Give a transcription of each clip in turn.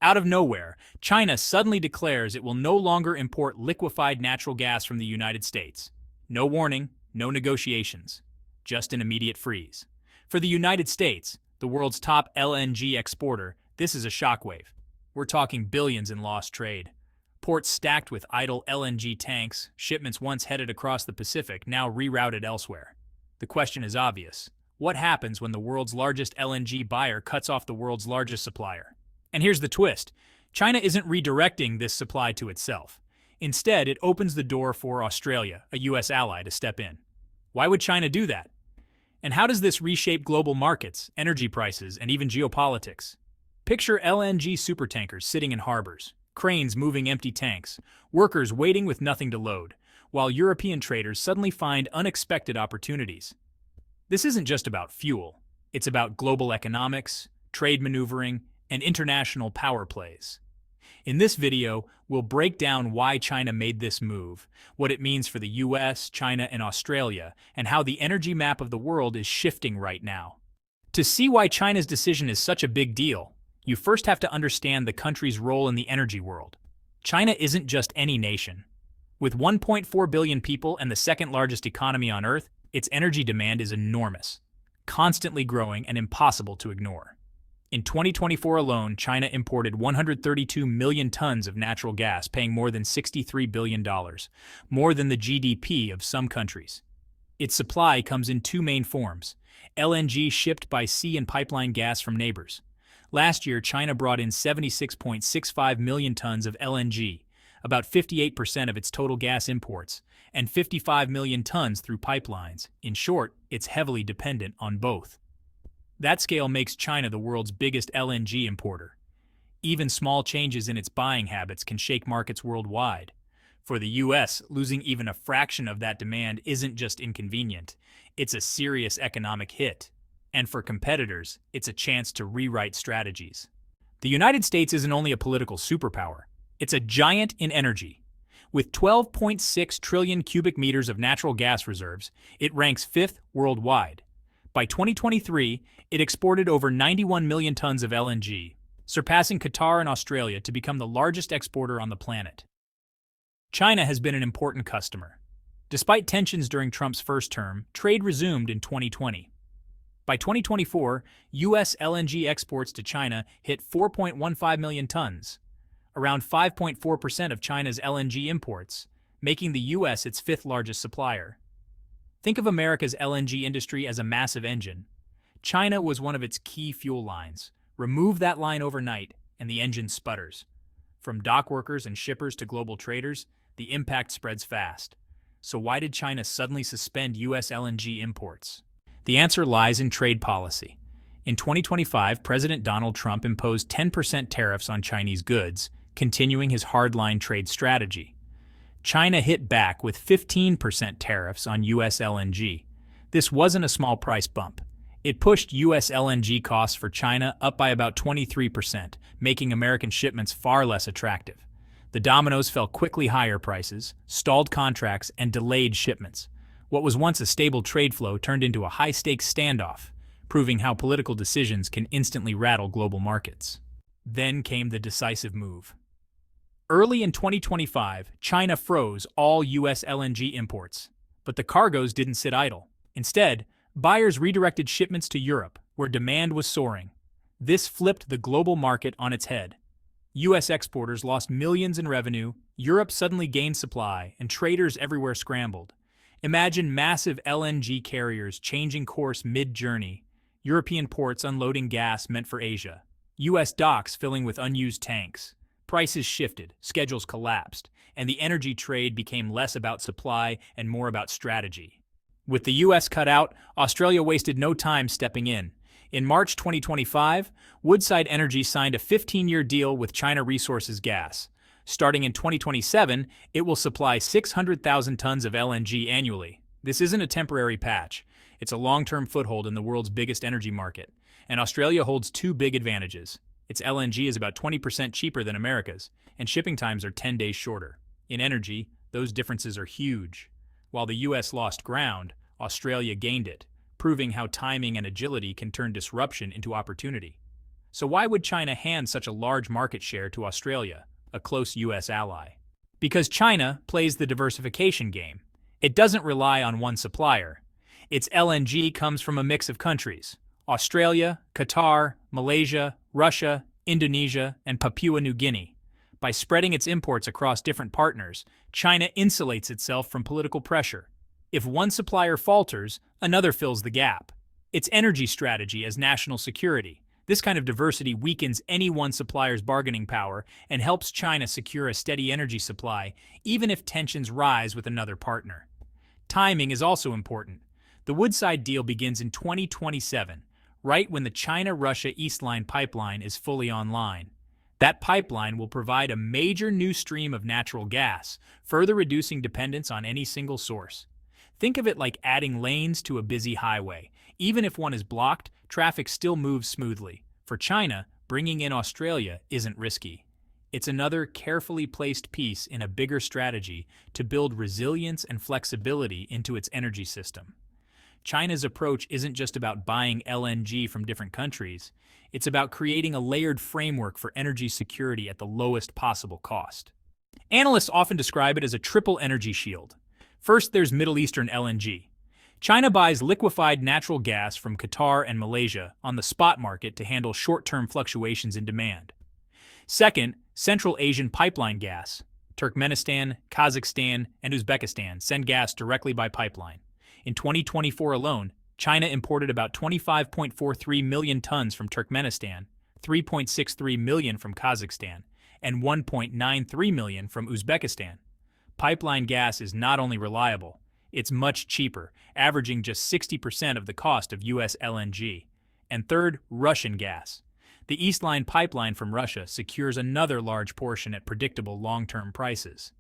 Out of nowhere, China suddenly declares it will no longer import liquefied natural gas from the United States. No warning, no negotiations, just an immediate freeze. For the United States, the world's top LNG exporter, this is a shockwave. We're talking billions in lost trade. Ports stacked with idle LNG tanks, shipments once headed across the Pacific now rerouted elsewhere. The question is obvious. What happens when the world's largest LNG buyer cuts off the world's largest supplier? And here's the twist. China isn't redirecting this supply to itself. Instead, it opens the door for Australia, a U.S. ally, to step in. Why would China do that? And how does this reshape global markets, energy prices, and even geopolitics? Picture LNG supertankers sitting in harbors, cranes moving empty tanks, workers waiting with nothing to load, while European traders suddenly find unexpected opportunities. This isn't just about fuel. It's about global economics, trade maneuvering, and international power plays. In this video, we'll break down why China made this move, what it means for the US, China, and Australia, and how the energy map of the world is shifting right now. To see why China's decision is such a big deal, you first have to understand the country's role in the energy world. China isn't just any nation. With 1.4 billion people and the second largest economy on Earth, its energy demand is enormous, constantly growing and impossible to ignore. In 2024 alone, China imported 132 million tons of natural gas, paying more than $63 billion, more than the GDP of some countries. Its supply comes in two main forms: LNG shipped by sea and pipeline gas from neighbors. Last year, China brought in 76.65 million tons of LNG, about 58% of its total gas imports, and 55 million tons through pipelines. In short, it's heavily dependent on both. That scale makes China the world's biggest LNG importer. Even small changes in its buying habits can shake markets worldwide. For the US, losing even a fraction of that demand isn't just inconvenient, it's a serious economic hit. And for competitors, it's a chance to rewrite strategies. The United States isn't only a political superpower, it's a giant in energy. With 12.6 trillion cubic meters of natural gas reserves, it ranks fifth worldwide. By 2023, it exported over 91 million tons of LNG, surpassing Qatar and Australia to become the largest exporter on the planet. China has been an important customer. Despite tensions during Trump's first term, trade resumed in 2020. By 2024, U.S. LNG exports to China hit 4.15 million tons, around 5.4% of China's LNG imports, making the U.S. its fifth largest supplier. Think of America's LNG industry as a massive engine. China was one of its key fuel lines. Remove that line overnight, and the engine sputters. From dock workers and shippers to global traders, the impact spreads fast. So why did China suddenly suspend U.S. LNG imports? The answer lies in trade policy. In 2025, President Donald Trump imposed 10% tariffs on Chinese goods, continuing his hardline trade strategy. China hit back with 15% tariffs on U.S. LNG. This wasn't a small price bump. It pushed U.S. LNG costs for China up by about 23%, making American shipments far less attractive. The dominoes fell quickly: higher prices, stalled contracts, and delayed shipments. What was once a stable trade flow turned into a high-stakes standoff, proving how political decisions can instantly rattle global markets. Then came the decisive move. Early in 2025, China froze all U.S. LNG imports. But the cargoes didn't sit idle. Instead, buyers redirected shipments to Europe, where demand was soaring. This flipped the global market on its head. U.S. exporters lost millions in revenue, Europe suddenly gained supply, and traders everywhere scrambled. Imagine massive LNG carriers changing course mid-journey, European ports unloading gas meant for Asia, U.S. docks filling with unused tanks. Prices shifted, schedules collapsed, and the energy trade became less about supply and more about strategy. With the U.S. cut out, Australia wasted no time stepping in. In March 2025, Woodside Energy signed a 15-year deal with China Resources Gas. Starting in 2027, it will supply 600,000 tons of LNG annually. This isn't a temporary patch. It's a long-term foothold in the world's biggest energy market. And Australia holds two big advantages. Its LNG is about 20% cheaper than America's, and shipping times are 10 days shorter. In energy, those differences are huge. While the U.S. lost ground, Australia gained it, proving how timing and agility can turn disruption into opportunity. So why would China hand such a large market share to Australia, a close US ally? Because China plays the diversification game. It doesn't rely on one supplier. Its LNG comes from a mix of countries: Australia, Qatar, Malaysia, Russia, Indonesia, and Papua New Guinea. By spreading its imports across different partners, China insulates itself from political pressure. If one supplier falters, another fills the gap. Its energy strategy as national security. This kind of diversity weakens any one supplier's bargaining power and helps China secure a steady energy supply, even if tensions rise with another partner. Timing is also important. The Woodside deal begins in 2027, right when the China-Russia East Line pipeline is fully online. That pipeline will provide a major new stream of natural gas, further reducing dependence on any single source. Think of it like adding lanes to a busy highway. Even if one is blocked, traffic still moves smoothly. For China, bringing in Australia isn't risky. It's another carefully placed piece in a bigger strategy to build resilience and flexibility into its energy system. China's approach isn't just about buying LNG from different countries. It's about creating a layered framework for energy security at the lowest possible cost. Analysts often describe it as a triple energy shield. First, there's Middle Eastern LNG. China buys liquefied natural gas from Qatar and Malaysia on the spot market to handle short-term fluctuations in demand. Second, Central Asian pipeline gas. Turkmenistan, Kazakhstan, and Uzbekistan send gas directly by pipeline. In 2024 alone, China imported about 25.43 million tons from Turkmenistan, 3.63 million from Kazakhstan, and 1.93 million from Uzbekistan. Pipeline gas is not only reliable, it's much cheaper, averaging just 60% of the cost of US LNG. And third, Russian gas. The East Line pipeline from Russia secures another large portion at predictable long-term prices.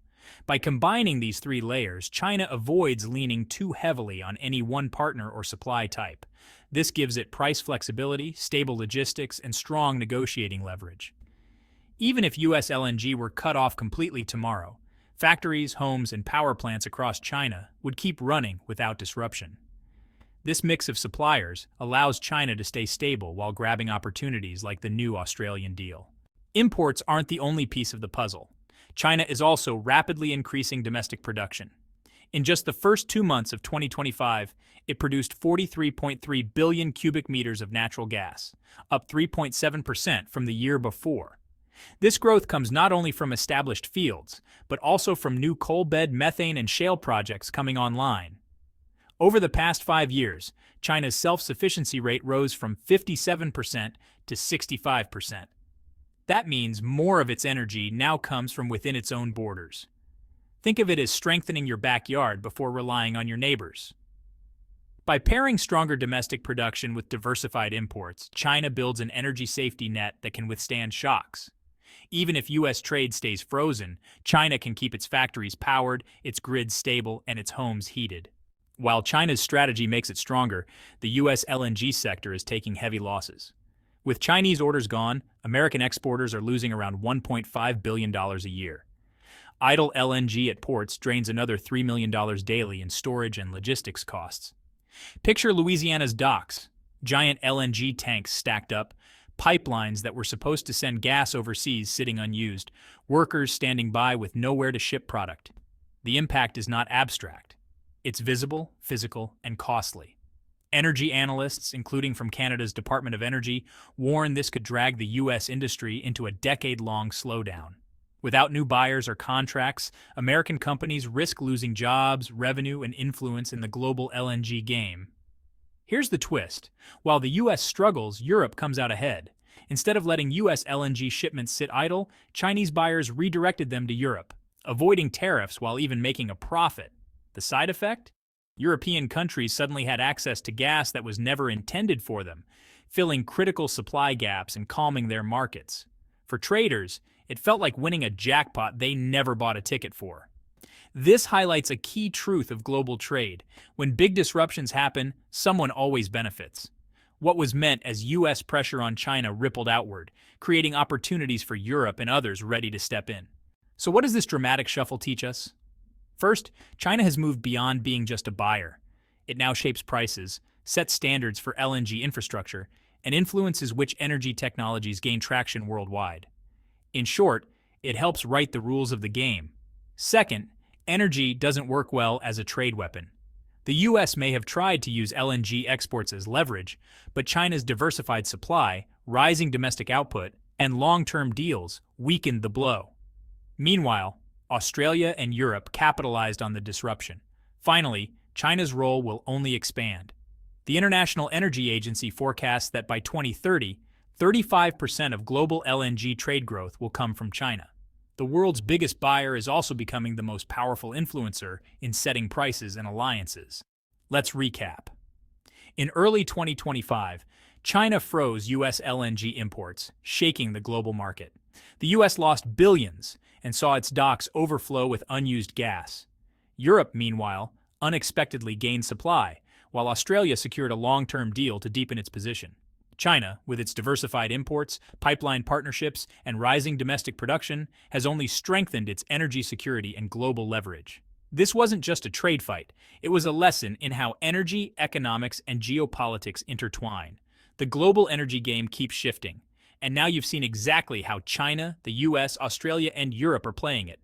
By combining these three layers, China avoids leaning too heavily on any one partner or supply type. This gives it price flexibility, stable logistics, and strong negotiating leverage. Even if US LNG were cut off completely tomorrow, factories, homes, and power plants across China would keep running without disruption. This mix of suppliers allows China to stay stable while grabbing opportunities like the new Australian deal. Imports aren't the only piece of the puzzle. China is also rapidly increasing domestic production. In just the first 2 months of 2025, it produced 43.3 billion cubic meters of natural gas, up 3.7% from the year before. This growth comes not only from established fields, but also from new coal bed, methane, and shale projects coming online. Over the past 5 years, China's self-sufficiency rate rose from 57% to 65%. That means more of its energy now comes from within its own borders. Think of it as strengthening your backyard before relying on your neighbors. By pairing stronger domestic production with diversified imports, China builds an energy safety net that can withstand shocks. Even if US trade stays frozen, China can keep its factories powered, its grids stable, and its homes heated. While China's strategy makes it stronger, the US LNG sector is taking heavy losses. With Chinese orders gone, American exporters are losing around $1.5 billion a year. Idle LNG at ports drains another $3 million daily in storage and logistics costs. Picture Louisiana's docks, giant LNG tanks stacked up, pipelines that were supposed to send gas overseas sitting unused, workers standing by with nowhere to ship product. The impact is not abstract. It's visible, physical, and costly. Energy analysts, including from Canada's Department of Energy, warn this could drag the U.S. industry into a decade-long slowdown. Without new buyers or contracts, American companies risk losing jobs, revenue, and influence in the global LNG game. Here's the twist. While the U.S. struggles, Europe comes out ahead. Instead of letting U.S. LNG shipments sit idle, Chinese buyers redirected them to Europe, avoiding tariffs while even making a profit. The side effect? European countries suddenly had access to gas that was never intended for them, filling critical supply gaps and calming their markets. For traders, it felt like winning a jackpot they never bought a ticket for. This highlights a key truth of global trade. When big disruptions happen, someone always benefits. What was meant as U.S. pressure on China rippled outward, creating opportunities for Europe and others ready to step in. So what does this dramatic shuffle teach us? First, China has moved beyond being just a buyer. It now shapes prices, sets standards for LNG infrastructure, and influences which energy technologies gain traction worldwide. In short, it helps write the rules of the game. Second, energy doesn't work well as a trade weapon. The US may have tried to use LNG exports as leverage, but China's diversified supply, rising domestic output, and long-term deals weakened the blow. Meanwhile, Australia and Europe capitalized on the disruption. Finally, China's role will only expand. The International Energy Agency forecasts that by 2030, 35% of global LNG trade growth will come from China. The world's biggest buyer is also becoming the most powerful influencer in setting prices and alliances. Let's recap. In early 2025, China froze U.S. LNG imports, shaking the global market. The U.S. lost billions and saw its docks overflow with unused gas. Europe, meanwhile, unexpectedly gained supply, while Australia secured a long-term deal to deepen its position. China, with its diversified imports, pipeline partnerships, and rising domestic production, has only strengthened its energy security and global leverage. This wasn't just a trade fight, it was a lesson in how energy, economics, and geopolitics intertwine. The global energy game keeps shifting, and now you've seen exactly how China, the US, Australia, and Europe are playing it.